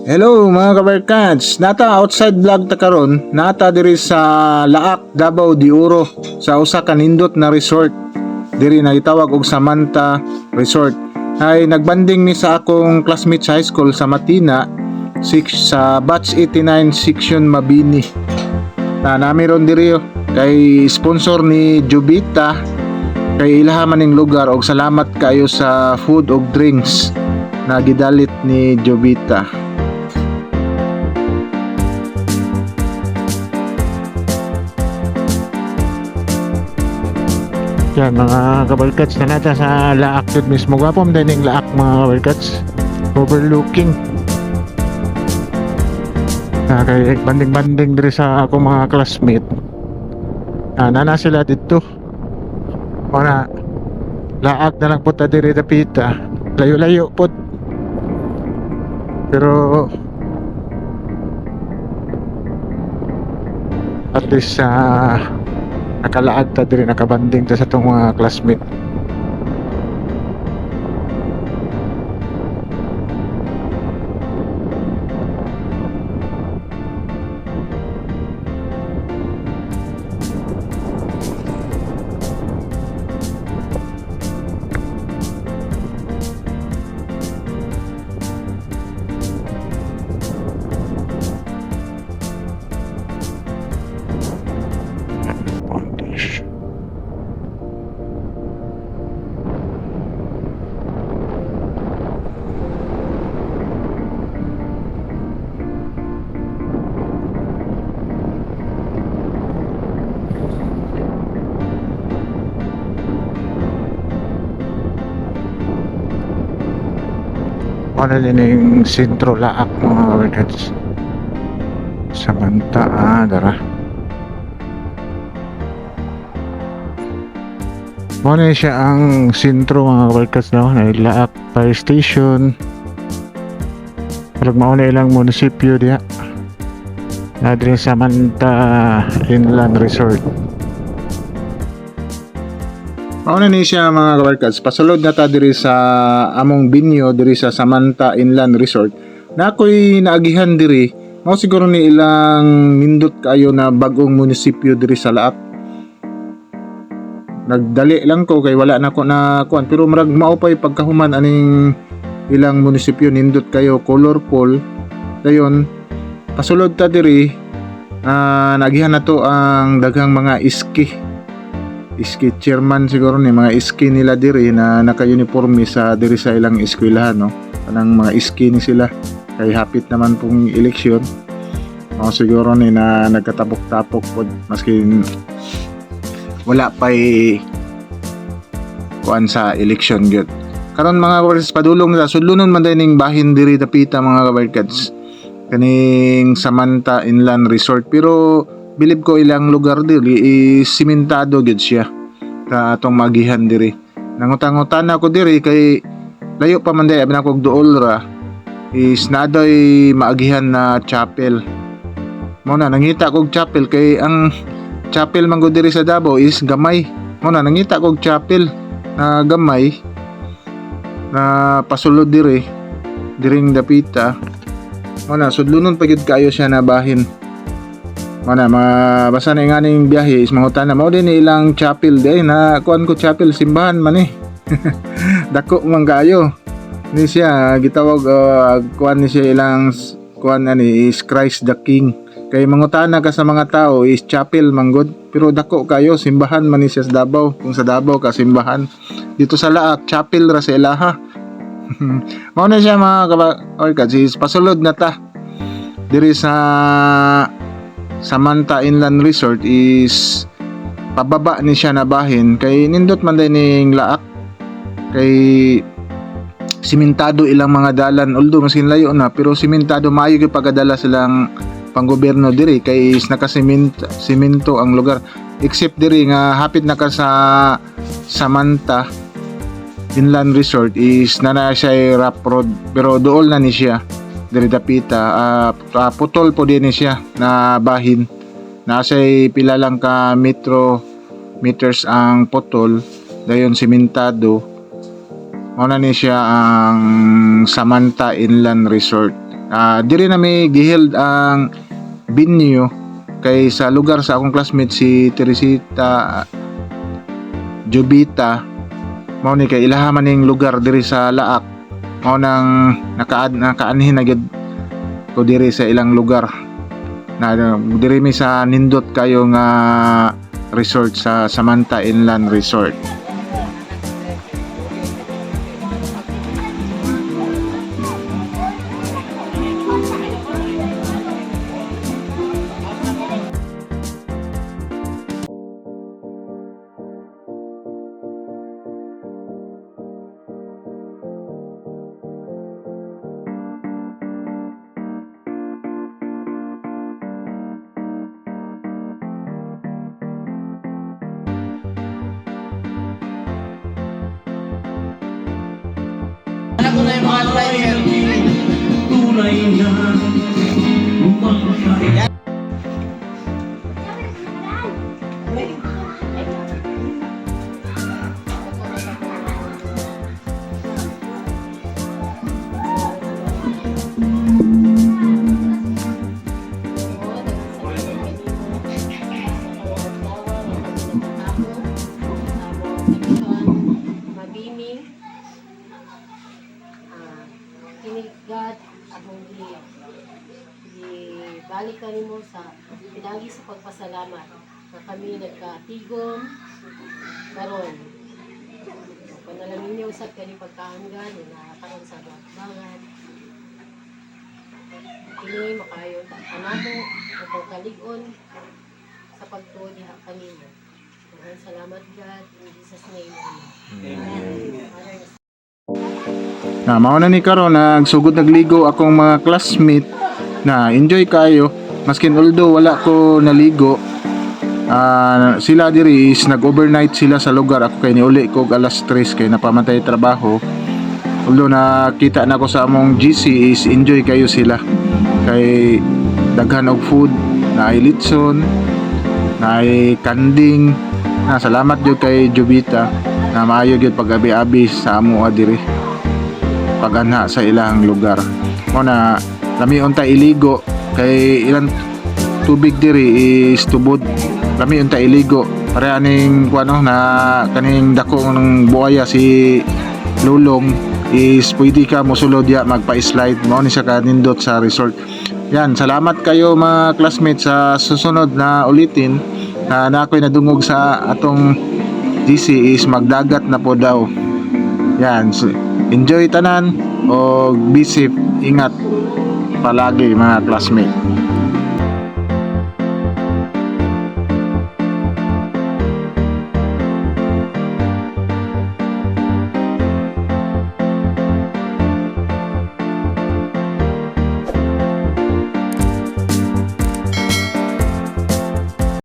Hello mga kabarkads, nata outside vlog ta karon, nata diri sa Laak, Davao de Oro sa usa ka nindot na resort. Diri na gitawag og Samanta Resort. Ay nagbanding ni sa akong classmates high school sa Matina sa batch 89 section Mabini. Nami ron diri kay sponsor ni Jubita kay ilaha maning lugar og salamat kayo sa food og drinks na gidalit ni Jubita. Yan mga kabalkats na nata sa Laak dito mismo. Gwapong dining Laak mga kabalkats. Overlooking. Kay banding-banding diri sa ako mga classmate. Nana sila dito. Mga Laak na lang po ta diri dapita. Layo-layo po. Pero at least nakalaag ta diri, nakabanding ta sa itong mga classmate. Ano din yung sentro Laak mga kabarkats. Samanta dara. Muna siya ang sentro mga kabarkats na Laak Fire Station. Parang mauna ilang munisipyo diya na din Samanta Inland Resort. Mauna ni siya mga kabarkads, pasulod na ta diri sa among binyo diri sa Samanta Inland Resort. Na ako'y naagihan diri, mao siguro ni ilang nindot kayo na bagong munisipyo diri sa Laak. Nagdali lang ko kay wala na ko na kuan, pero marag mao pay pagkahuman aning ilang munisipyo nindot kayo colorful. Dayon pasulod ta diri, naagihan na to ang daghang mga iski chairman siguro ni mga iski nila diri na naka-uniforme sa diri sa ilang eskwelahan, no. Kanang mga iski ni sila kay hapit naman pong eleksyon. Siguro ni na nagkatapok-tapok pod maski wala pay kuan sa eleksyon gyud. Karon mga kabarkads, padulong na sudlunon man dining bahin diri dapita mga kabarkads kaning Samanta Inland Resort, pero bilib ko ilang lugar diri is simentado gid siya sa atong magihan diri. Nangutang-utan ako diri kay layo pa man day ako duol ra is naday maagihan na chapel. Mo na nangita kog chapel kay ang chapel man diri sa Davao is gamay. Mo na nangita kog chapel na gamay na pasulod diring dapita. Mo na sudlunon pa gid kayo siya na bahin. Mana basta na nga ning biyahe is mangutan na mao din ilang chapel day na kuan ko chapel simbahan man dako man kayo ni siya gitawag kuan ni siya ilang kuan ani is Christ the King, kay mangutana ka sa mga tao is chapel manggod pero dako kayo simbahan man ni siya sa Davao. Kung sa Davao ka simbahan, dito sa Laak chapel ra sa ilaha. Mao na siya mga kabarkads, is pasulod na ta diri sa Samanta Inland Resort is pababa ni siya na bahin kay nindot man din ning Laak kay simentado ilang mga dalan, although masin layo na pero simentado maayo gyud pagdala silang panggobyerno diri kay is nakasemento ang lugar, except diri nga hapit na ka sa Samanta Inland Resort is nana siya rough road pero dool na ni siya diri dapita. Putol po din siya na bahin, nasa'y pila lang ka meters ang putol, dayon simentado. Muna ni siya ang Samanta Inland Resort. Diri na may giheld ang venue kay sa lugar sa akong classmate si Teresita Jubita, mao ni kay ilaha man ning lugar diri sa Laak, mao nang nakaanhin na gyud ko diri sa ilang lugar na diri mi sa nindot kayo nga resort sa Samantha Inland Resort. Alam ko na yung mga driver. Tunay na umangkay. Mabini, kinigad, akong balik ka mo sa pinagi sa pagpasalamat na kami nagkatigom karon. Panalamin niyo usap kani pagkaanggan na karon sa bangan. Kini makayo anamo o pagkaligon sa pagtuo diha kanimo. Maraming salamat God in Jesus name. Amen. Mao na ni karon nagsugod nagligo akong mga classmate na enjoy kayo maskin although wala ko naligo. Sila diri is nag-overnight sila sa lugar, ako kay niuli ko alas 3 kay napamatay trabaho. Although nakita na ko sa among GC is enjoy kayo sila kay daghan og food na ay litson, na ay kanding. Salamat jud kay Jubita na maayo gyud pag-abi-abi sa amo diri paganha sa ilang lugar. Mo na lami unta iligo kay ilang tubig diri is tubod. Lami unta iligo para aning kuano na kaning dako ng buaya si Lulong is pwede ka mosulod ya magpa-slide mo ni sa kanindot sa resort. Yan, salamat kayo mga classmates sa susunod na ulitin na ako'y nadungog sa atong GC is magdagat na po daw. Yan, enjoy tanan o be safe, ingat palagi mga classmates.